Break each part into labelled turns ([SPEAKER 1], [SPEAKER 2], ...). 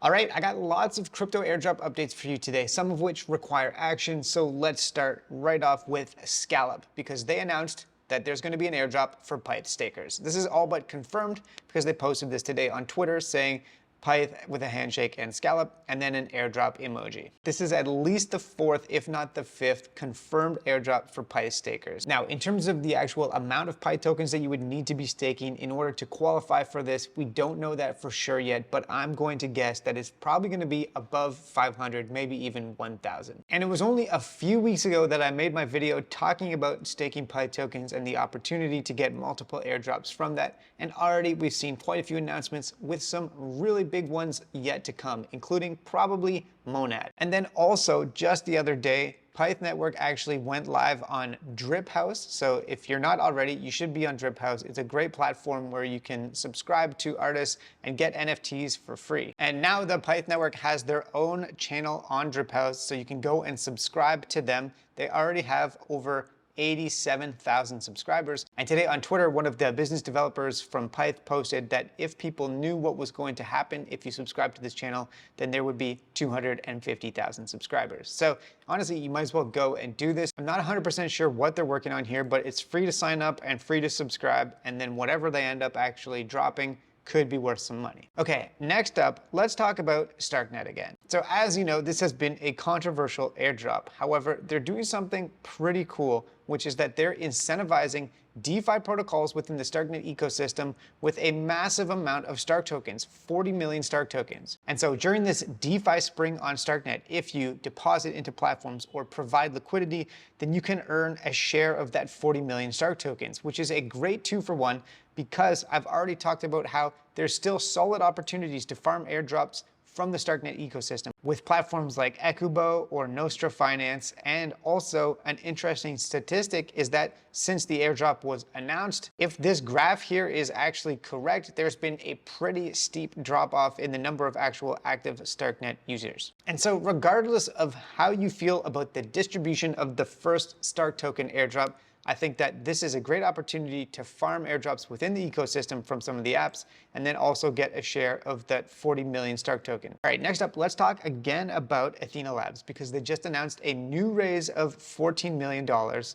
[SPEAKER 1] All right, I got lots of crypto airdrop updates for you today, some of which require action. So let's start right off with Scallop, because they announced that there's going to be an airdrop for Pyth stakers. This is all but confirmed because they posted this today on Twitter saying Pyth with a handshake and Scallop, and then an airdrop emoji. This is at least the fourth, if not the fifth, confirmed airdrop for Pyth stakers. Now, in terms of the actual amount of Pyth tokens that you would need to be staking in order to qualify for this, we don't know that for sure yet, but I'm going to guess that it's probably going to be above 500, maybe even 1,000. And it was only a few weeks ago that I made my video talking about staking Pyth tokens and the opportunity to get multiple airdrops from that, and already we've seen quite a few announcements with some really big ones yet to come, including probably Monad. And then also just the other day, Pyth Network actually went live on Drip House. So if you're not already, you should be on Drip House. It's a great platform where you can subscribe to artists and get NFTs for free. And now the Pyth Network has their own channel on Drip House, so you can go and subscribe to them. They already have over 87,000 subscribers. And today on Twitter, one of the business developers from Pyth posted that if people knew what was going to happen if you subscribe to this channel, then there would be 250,000 subscribers. So honestly, you might as well go and do this. I'm not 100% sure what they're working on here, but it's free to sign up and free to subscribe. And then whatever they end up actually dropping could be worth some money. Okay, next up, let's talk about Starknet again. So as you know, this has been a controversial airdrop. However, they're doing something pretty cool, which is that they're incentivizing DeFi protocols within the Starknet ecosystem with a massive amount of Stark tokens, 40 million Stark tokens. And so during this DeFi spring on Starknet, if you deposit into platforms or provide liquidity, then you can earn a share of that 40 million Stark tokens, which is a great 2-for-1 because I've already talked about how there's still solid opportunities to farm airdrops from the Starknet ecosystem with platforms like Ekubo or Nostra Finance. And also an interesting statistic is that since the airdrop was announced, if this graph here is actually correct, there's been a pretty steep drop off in the number of actual active Starknet users. And so regardless of how you feel about the distribution of the first Stark token airdrop, I think that this is a great opportunity to farm airdrops within the ecosystem from some of the apps, and then also get a share of that 40 million Stark token. All right, next up, let's talk again about Athena Labs, because they just announced a new raise of $14 million,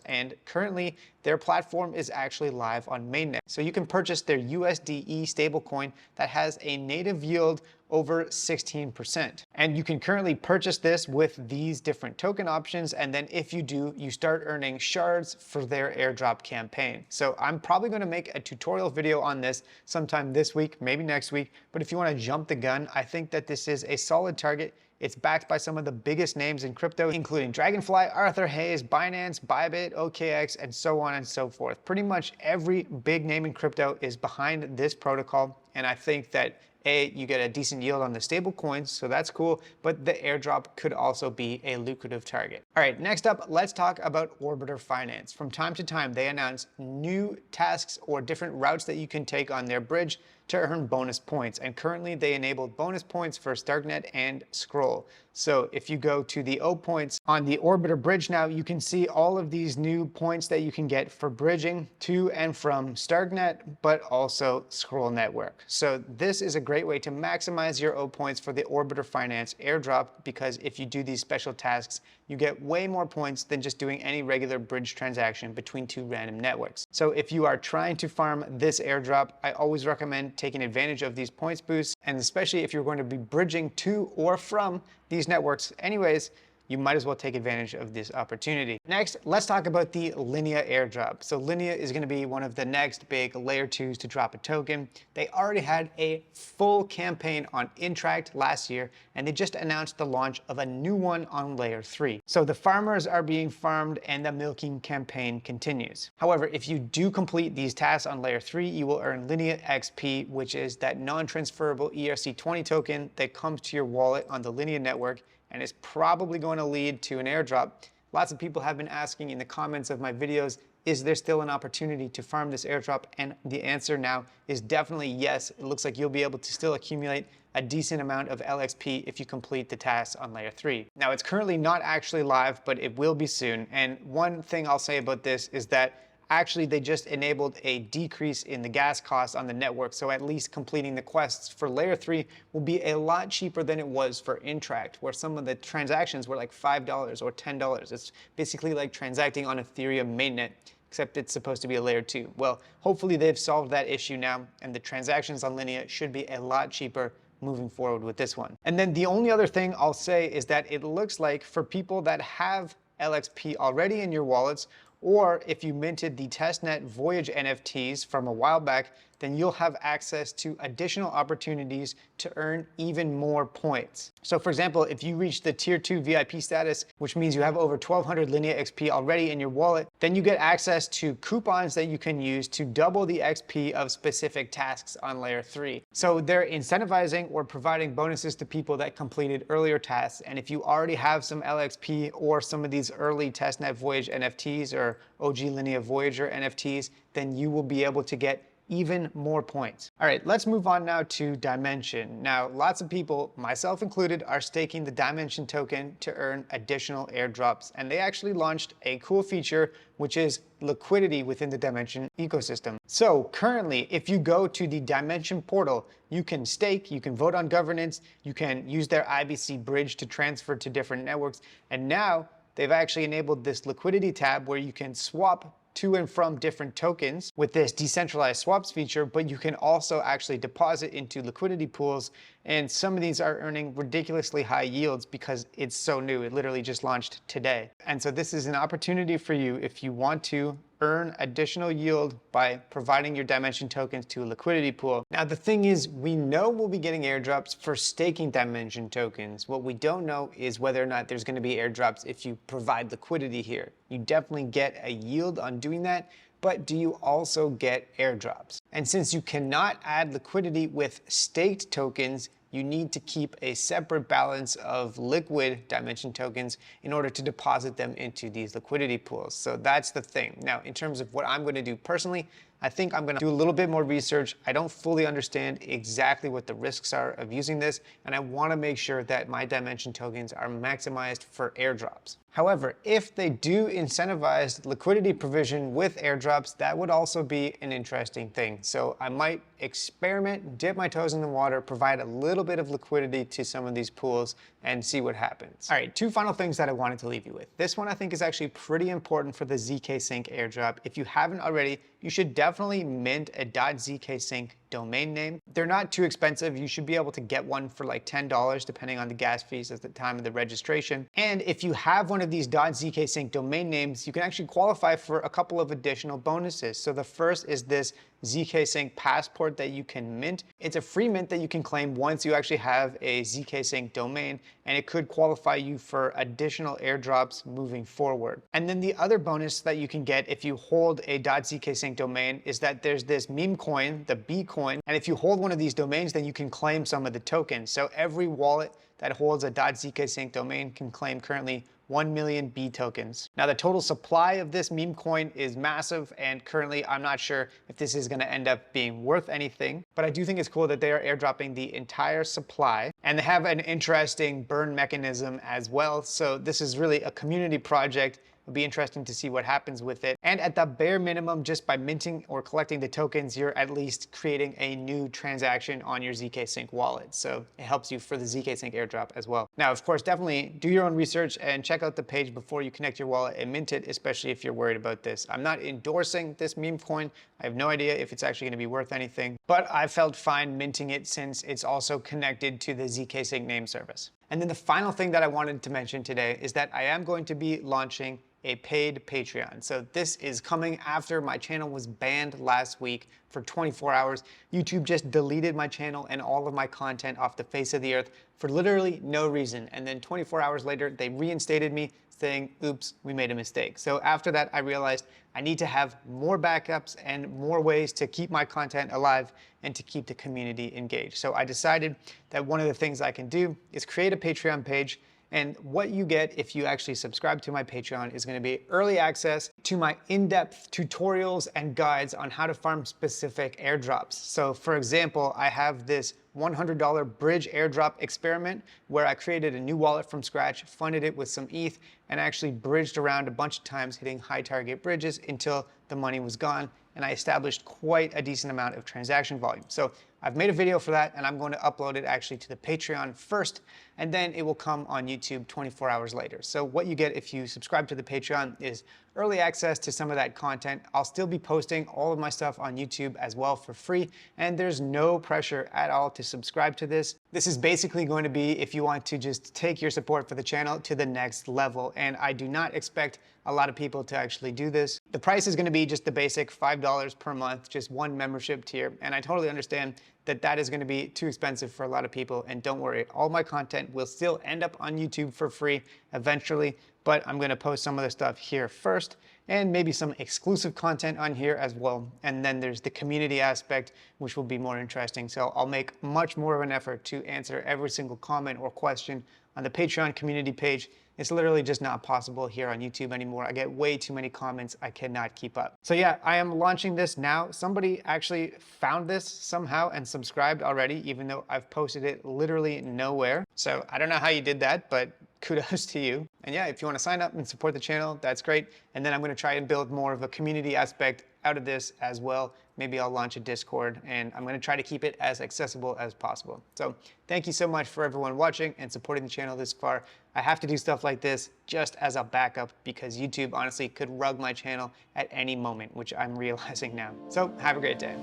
[SPEAKER 1] and currently their platform is actually live on mainnet. So you can purchase their USDE stablecoin that has a native yield over 16%. And you can currently purchase this with these different token options. And then if you do, you start earning shards for their airdrop campaign. So I'm probably going to make a tutorial video on this sometime this week, maybe next week. But if you want to jump the gun, I think that this is a solid target. It's backed by some of the biggest names in crypto, including Dragonfly, Arthur Hayes, Binance, Bybit, OKX, and so on and so forth. Pretty much every big name in crypto is behind this protocol. And I think that you get a decent yield on the stable coins, so that's cool, but the airdrop could also be a lucrative target. All right, next up, let's talk about Orbiter Finance. From time to time, they announce new tasks or different routes that you can take on their bridge to earn bonus points. And currently they enabled bonus points for Starknet and Scroll. So if you go to the O points on the Orbiter bridge now, you can see all of these new points that you can get for bridging to and from Starknet, but also Scroll Network. So this is a great way to maximize your O points for the Orbiter Finance airdrop, because if you do these special tasks, you get way more points than just doing any regular bridge transaction between two random networks. So if you are trying to farm this airdrop, I always recommend taking advantage of these points boosts, and especially if you're going to be bridging to or from these networks anyways, you might as well take advantage of this opportunity. Next, let's talk about the Linea airdrop. So Linea is going to be one of the next big layer 2s to drop a token. They already had a full campaign on Intract last year, and they just announced the launch of a new one on layer 3. So the farmers are being farmed and the milking campaign continues. However, if you do complete these tasks on layer 3, you will earn Linea XP, which is that non-transferable ERC20 token that comes to your wallet on the Linea network, and is probably going to lead to an airdrop. Lots of people have been asking in the comments of my videos, is there still an opportunity to farm this airdrop? And the answer now is definitely yes. It looks like you'll be able to still accumulate a decent amount of LXP if you complete the tasks on layer 3. Now, it's currently not actually live, but it will be soon. And one thing I'll say about this is that Actually, they just enabled a decrease in the gas costs on the network, so at least completing the quests for layer 3 will be a lot cheaper than it was for Intract, where some of the transactions were like $5 or $10. It's basically like transacting on Ethereum mainnet, except it's supposed to be a layer 2. Well, hopefully they've solved that issue now, and the transactions on Linea should be a lot cheaper moving forward with this one. And then the only other thing I'll say is that it looks like for people that have LXP already in your wallets, or if you minted the testnet Voyage NFTs from a while back, then you'll have access to additional opportunities to earn even more points. So for example, if you reach the tier 2 VIP status, which means you have over 1200 Linea XP already in your wallet, then you get access to coupons that you can use to double the XP of specific tasks on layer 3. So they're incentivizing or providing bonuses to people that completed earlier tasks. And if you already have some LXP or some of these early testnet Voyage NFTs or OG Linea Voyager NFTs, then you will be able to get even more points. All right, let's move on now to Dimension. Now, lots of people, myself included, are staking the Dimension token to earn additional airdrops, and they actually launched a cool feature, which is liquidity within the Dimension ecosystem. So currently, if you go to the Dimension portal, you can stake, you can vote on governance, you can use their IBC bridge to transfer to different networks, and now they've actually enabled this liquidity tab where you can swap to and from different tokens with this decentralized swaps feature, but you can also actually deposit into liquidity pools. And some of these are earning ridiculously high yields because it's so new. It literally just launched today. And so this is an opportunity for you if you want to earn additional yield by providing your Dimension tokens to a liquidity pool. Now, the thing is, we know we'll be getting airdrops for staking Dimension tokens. What we don't know is whether or not there's going to be airdrops if you provide liquidity here. You definitely get a yield on doing that, but do you also get airdrops? And since you cannot add liquidity with staked tokens, you need to keep a separate balance of liquid Dimension tokens in order to deposit them into these liquidity pools. So that's the thing. Now, in terms of what I'm going to do personally, I think I'm going to do a little bit more research. I don't fully understand exactly what the risks are of using this, and I want to make sure that my Dimension tokens are maximized for airdrops. However, if they do incentivize liquidity provision with airdrops, that would also be an interesting thing. So I might experiment, dip my toes in the water, provide a little bit of liquidity to some of these pools and see what happens. All right, two final things that I wanted to leave you with. This one I think is actually pretty important for the zkSync airdrop. If you haven't already, you should definitely mint a .zkSync domain name. They're not too expensive. You should be able to get one for like $10 depending on the gas fees at the time of the registration. And if you have one of these .zkSync domain names, you can actually qualify for a couple of additional bonuses. So the first is this zkSync passport that you can mint. It's a free mint that you can claim once you actually have a zkSync domain, and it could qualify you for additional airdrops moving forward. And then the other bonus that you can get if you hold a .zkSync domain is that there's this meme coin, the B coin, and if you hold one of these domains, then you can claim some of the tokens. So every wallet that holds a .zkSync domain can claim currently 1 million B tokens. Now, the total supply of this meme coin is massive, and currently I'm not sure if this is going to end up being worth anything, but I do think it's cool that they are airdropping the entire supply, and they have an interesting burn mechanism as well. So this is really a community project. It'll be interesting to see what happens with it. And at the bare minimum, just by minting or collecting the tokens, you're at least creating a new transaction on your zkSync wallet. So it helps you for the zkSync airdrop as well. Now, of course, definitely do your own research and check out the page before you connect your wallet and mint it, especially if you're worried about this. I'm not endorsing this meme coin. I have no idea if it's actually going to be worth anything, but I felt fine minting it since it's also connected to the zkSync name service. And then the final thing that I wanted to mention today is that I am going to be launching a paid Patreon. So this is coming after my channel was banned last week for 24 hours. YouTube just deleted my channel and all of my content off the face of the earth for literally no reason. And then 24 hours later, they reinstated me saying, oops, we made a mistake. So after that, I realized I need to have more backups and more ways to keep my content alive and to keep the community engaged. So I decided that one of the things I can do is create a Patreon page. And what you get if you actually subscribe to my Patreon is going to be early access to my in-depth tutorials and guides on how to farm specific airdrops. So for example, I have this $100 bridge airdrop experiment where I created a new wallet from scratch, funded it with some ETH, and actually bridged around a bunch of times hitting high target bridges until the money was gone, and I established quite a decent amount of transaction volume. So I've made a video for that, and I'm going to upload it actually to the Patreon first, and then it will come on YouTube 24 hours later. So what you get if you subscribe to the Patreon is early access to some of that content. I'll still be posting all of my stuff on YouTube as well for free, and there's no pressure at all to subscribe to this. This is basically going to be if you want to just take your support for the channel to the next level, and I do not expect a lot of people to actually do this. The price is going to be just the basic $5 per month, just one membership tier, and I totally understand that that is going to be too expensive for a lot of people. And don't worry, all my content will still end up on YouTube for free eventually, but I'm going to post some of the stuff here first and maybe some exclusive content on here as well. And then there's the community aspect, which will be more interesting. So I'll make much more of an effort to answer every single comment or question on the Patreon community page. It's literally just not possible here on YouTube anymore. I get way too many comments. I cannot keep up. So yeah, I am launching this now. Somebody actually found this somehow and subscribed already, even though I've posted it literally nowhere. So I don't know how you did that, but kudos to you. And yeah, if you want to sign up and support the channel, that's great. And then I'm going to try and build more of a community aspect out of this as well. Maybe I'll launch a Discord, and I'm going to try to keep it as accessible as possible. So thank you so much for everyone watching and supporting the channel this far. I have to do stuff like this just as a backup because YouTube honestly could rug my channel at any moment, which I'm realizing now. So have a great day.